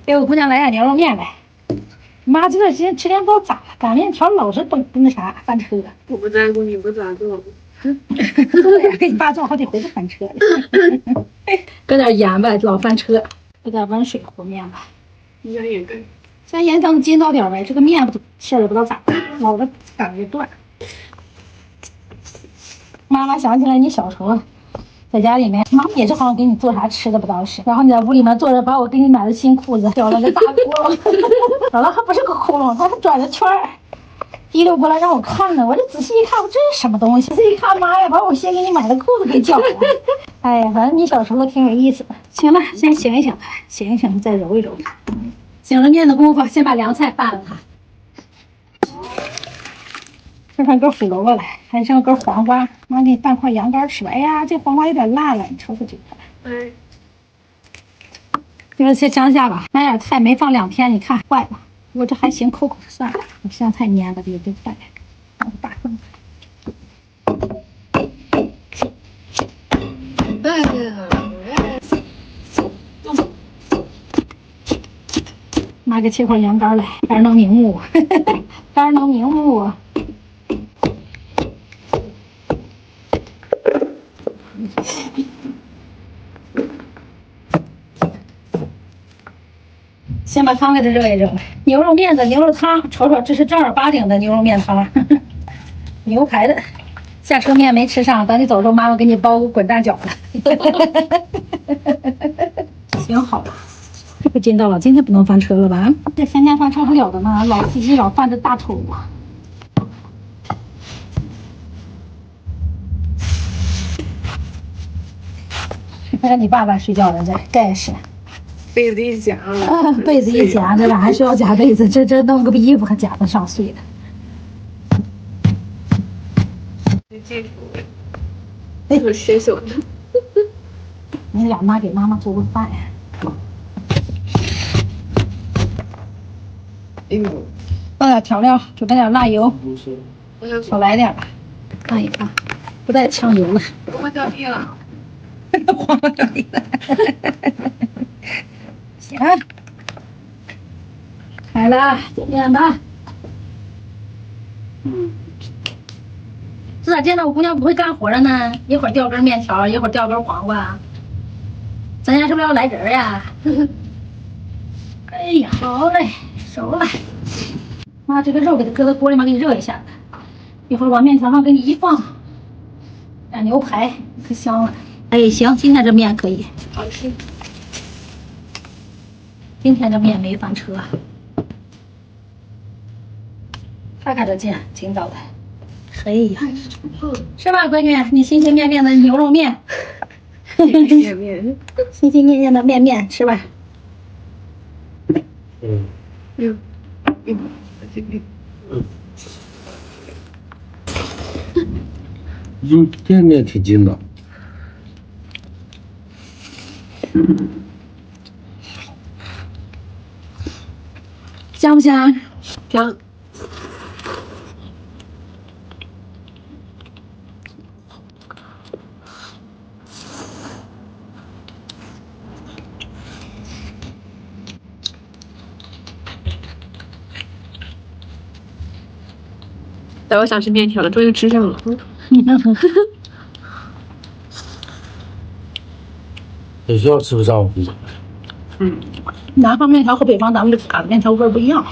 给我姑娘来点牛肉面来。妈，这段时间吃点不知道咋了，擀面条老是崩那啥翻车。我不在乎你不咋做。对呀，给你爸做好几回都翻车了。搁点盐吧，老翻车。搁点温水和面吧。盐也跟。咱盐等筋道点呗，这个面不馅儿也不知道咋的，老是擀着断。妈妈想起来你小时候。在家里面，妈妈也是好像给你做啥吃的不倒是，然后你在屋里面坐着，把我给你买的新裤子掉了个大窟窿，完了还不是个窟窿，它还转着圈儿，提溜过来让我看呢。我这仔细一看，我这是什么东西？仔细一看，妈呀，把我新给你买的裤子给绞了。哎呀，反正你小时候挺有意思的。行了，先醒一醒，醒一醒再揉一揉。醒了面的功夫，先把凉菜拌了它。这还根胡萝卜来，还剩根黄瓜，妈给你拌块羊肝吃吧。哎呀，这黄瓜有点辣了，你瞅瞅这个。哎，就是些香下吧，买点菜没放2天，你看坏了。我这还行，扣算了。我香菜蔫了，这菜，放个大份。妈给切块羊肝来，肝能明目，肝能明目。先把汤给它热一热，牛肉面的牛肉汤，瞅瞅，这是正儿八经的牛肉面汤，牛排的。下车面没吃上，等你走的时候，妈妈给你包个滚蛋饺子。行好了，这个筋道了，今天不能翻车了吧？这天天翻车不了的嘛，老司机老犯这大错误。让你爸爸睡觉了，这该是。被子一夹了，被子一夹，这咋还需要夹被子？这弄个衣服还夹得上睡的。记住，哎，我学手的。你俩妈给妈妈做个饭呀。哎呦，放点调料，准备点辣油，少来点吧，放一放，不带呛油了。黄瓜掉地了，黄瓜掉地了。行，开了，点吧。这咋见到我姑娘不会干活了呢？一会儿掉根面条，一会儿掉根黄瓜，咱家是不是要来人呀？哎呀，好嘞，熟了。妈，这个肉给它搁在锅里面给你热一下子，一会儿往面条上给你一放，蘸牛排可香了。哎，行，今天这面可以，好吃。今天这面没翻车，看看这劲，挺早的。哎呀，是吧，闺女？你心心念念的牛肉面，面，心心念念的面吃吧。这面挺筋道。香不香？香。但我想吃面条了，终于吃上了。有时候吃不上。南方面条和北方咱们这擀的面条味儿不一样。